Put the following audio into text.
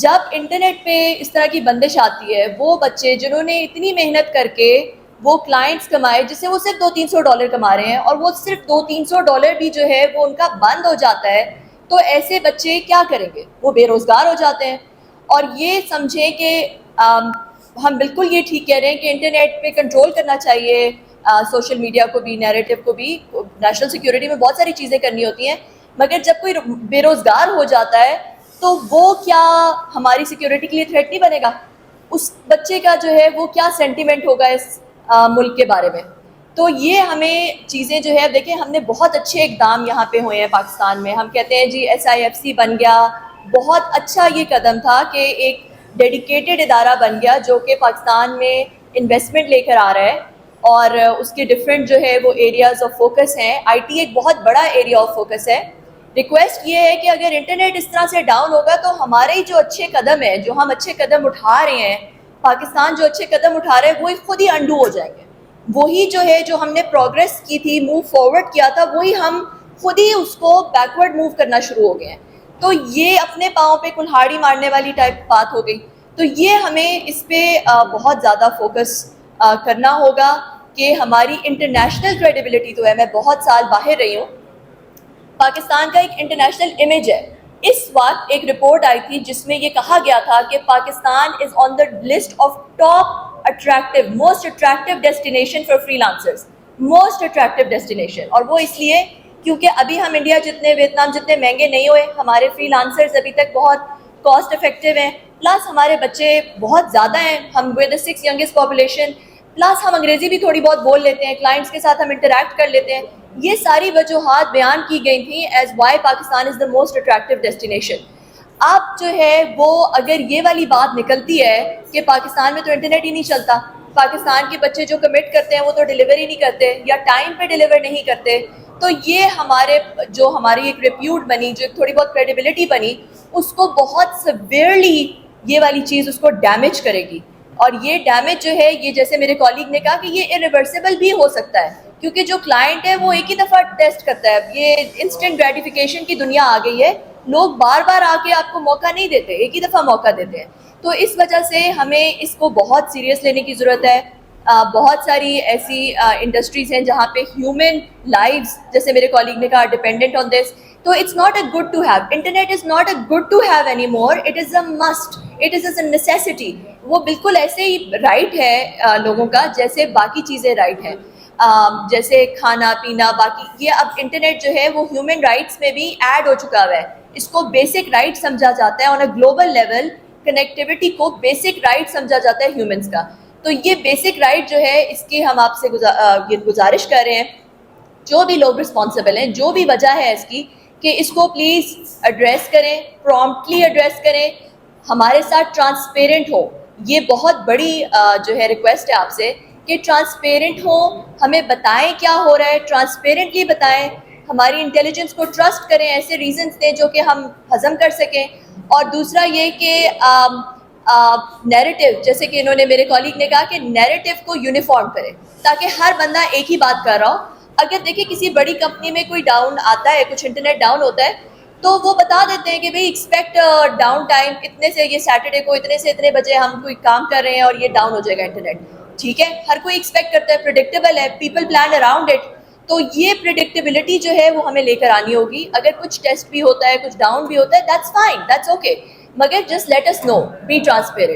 جب انٹرنیٹ پہ اس طرح کی بندش آتی ہے، وہ بچے جنہوں نے اتنی محنت کر کے وہ کلائنٹس کمائے جس سے وہ صرف $200-300 کما رہے ہیں، اور وہ صرف $200-300 بھی جو ہے وہ ان کا بند ہو جاتا ہے، تو ایسے بچے کیا کریں گے؟ وہ بے روزگار ہو جاتے ہیں۔ اور یہ سمجھیں کہ ہم بالکل یہ ٹھیک کہہ رہے ہیں کہ انٹرنیٹ پہ کنٹرول کرنا چاہیے، سوشل میڈیا کو بھی، نیریٹو کو بھی، نیشنل سیکیورٹی میں بہت ساری چیزیں کرنی ہوتی ہیں، مگر جب کوئی بے روزگار ہو جاتا ہے تو وہ کیا ہماری سیکیورٹی کے لیے تھریٹ نہیں بنے گا؟ اس بچے کا جو ہے وہ کیا سینٹیمنٹ ہوگا اس ملک کے بارے میں؟ تو یہ ہمیں چیزیں جو ہے، دیکھیں ہم نے بہت اچھے اقدام یہاں پہ ہوئے ہیں پاکستان میں، ہم کہتے ہیں جی SIFC بن گیا، بہت اچھا یہ قدم تھا کہ ایک ڈیڈیکیٹڈ ادارہ بن گیا جو کہ پاکستان میں انویسٹمنٹ لے کر آ رہا ہے، اور اس کے ڈفرینٹ جو ہے وہ ایریاز آف فوکس ہیں۔ IT ایک بہت بڑا ایریا آف فوکس ہے۔ ریکویسٹ یہ ہے کہ اگر انٹرنیٹ اس طرح سے ڈاؤن ہوگا تو ہمارے ہی جو اچھے قدم ہیں، جو ہم اچھے قدم اٹھا رہے ہیں، پاکستان جو اچھے قدم اٹھا رہے ہیں، وہ خود ہی انڈو ہو جائیں گے۔ وہی جو ہے جو ہم نے پروگریس کی تھی، موو فارورڈ کیا تھا، وہی ہم خود ہی اس کو بیکورڈ موو کرنا شروع ہو گئے ہیں۔ تو یہ اپنے پاؤں پہ کلہاڑی مارنے والی ٹائپ بات ہو گئی۔ تو یہ ہمیں اس پہ بہت زیادہ فوکس کرنا ہوگا کہ ہماری انٹرنیشنل کریڈیبلٹی تو ہے، میں بہت سال باہر رہی ہوں، پاکستان کا ایک انٹرنیشنل امیج ہے۔ اس وقت ایک رپورٹ آئی تھی جس میں یہ کہا گیا تھا کہ Pakistan is on the list of top attractive, most attractive destination for freelancers, most attractive destination. اور وہ اس لیے کیونکہ ابھی ہم انڈیا جتنے، ویتنام جتنے مہنگے نہیں ہوئے، ہمارے فری لانسرز ابھی تک بہت کاسٹ افیکٹو ہیں، پلس ہمارے بچے بہت زیادہ ہیں، ہم وے دا 6th youngest پاپولیشن، پلس ہم انگریزی بھی تھوڑی بہت بول لیتے ہیں، کلائنٹس کے ساتھ ہم انٹریکٹ کر لیتے ہیں۔ یہ ساری وجوہات بیان کی گئی تھیں as why Pakistan is the most attractive destination. اب جو ہے وہ اگر یہ والی بات نکلتی ہے کہ پاکستان میں تو انٹرنیٹ ہی نہیں چلتا، پاکستان کے بچے جو کمٹ کرتے ہیں وہ تو ڈیلیور ہی نہیں کرتے یا ٹائم پہ ڈیلیور نہیں کرتے، تو یہ ہماری ایک ریپیوٹ بنی، جو ایک تھوڑی بہت کریڈیبلٹی بنی، اس کو بہت سیویئرلی یہ والی چیز اس کو ڈیمیج کرے گی۔ اور یہ ڈیمیج جو ہے، یہ جیسے میرے کالیگ نے کہا کہ یہ irreversible بھی ہو سکتا ہے، کیونکہ جو کلائنٹ ہے وہ ایک ہی دفعہ ٹیسٹ کرتا ہے۔ یہ انسٹنٹ گریٹیفیکیشن کی دنیا آ گئی ہے، لوگ بار بار آ کے آپ کو موقع نہیں دیتے، ایک ہی دفعہ موقع دیتے ہیں۔ تو اس وجہ سے ہمیں اس کو بہت سیریس لینے کی ضرورت ہے۔ بہت ساری ایسی انڈسٹریز ہیں جہاں پہ ہیومن لائفز، جیسے میرے کالیگ نے کہا، ڈیپینڈنٹ آن دس۔ تو it's not a good to have, internet is not a good to have any more, it is a must, it is a necessity. وہ بالکل ایسے ہی رائٹ ہے لوگوں کا جیسے باقی چیزیں رائٹ ہیں، جیسے کھانا پینا باقی۔ یہ اب انٹرنیٹ جو ہے وہ ہیومن رائٹس میں بھی ایڈ ہو چکا ہوا ہے، اس کو بیسک رائٹ سمجھا جاتا ہے۔ آن اے گلوبل لیول کنیکٹیوٹی کو بیسک رائٹ سمجھا جاتا ہے ہیومنس کا۔ تو یہ بیسک رائٹ جو ہے، اس کی ہم آپ سے یہ گزارش کر رہے ہیں، جو بھی لوگ رسپانسبل ہیں، جو بھی وجہ ہے اس کی، کہ اس کو پلیز ایڈریس کریں، پرومپٹلی ایڈریس کریں، ہمارے ساتھ ٹرانسپیرنٹ ہو۔ یہ بہت بڑی جو ہے ریکویسٹ ہے آپ سے کہ ٹرانسپیرنٹ ہوں، ہمیں بتائیں کیا ہو رہا ہے، ٹرانسپیرنٹلی بتائیں، ہماری انٹیلیجنس کو ٹرسٹ کریں، ایسے ریزنس دیں جو کہ ہم ہضم کر سکیں۔ اور دوسرا یہ کہ نیریٹو، جیسے کہ انہوں نے، میرے کالیگ نے کہا کہ نیریٹو کو یونیفارم کریں تاکہ ہر بندہ ایک ہی بات کر رہا ہو۔ اگر دیکھیں کسی بڑی کمپنی میں کوئی ڈاؤن آتا ہے، کچھ انٹرنیٹ ڈاؤن ہوتا ہے، تو وہ بتا دیتے ہیں کہ بھئی ایکسپیکٹ ڈاؤن ٹائم اتنے سے، یہ سیٹرڈے کو اتنے سے اتنے بجے ہم کوئی کام کر رہے ہیں اور یہ ڈاؤن ہو جائے گا انٹرنیٹ۔ ٹھیک ہے، ہر کوئی ایکسپیکٹ کرتا ہے، پریڈکٹیبل ہے، پیپل پلان اراؤنڈ اٹ۔ تو یہ پریڈکٹیبلٹی جو ہے وہ ہمیں لے کر آنی ہوگی۔ اگر کچھ ٹیسٹ بھی ہوتا ہے، کچھ ڈاؤن بھی ہوتا ہے، دیٹس فائن، دیٹس اوکے، مگر just let us know, be transparent.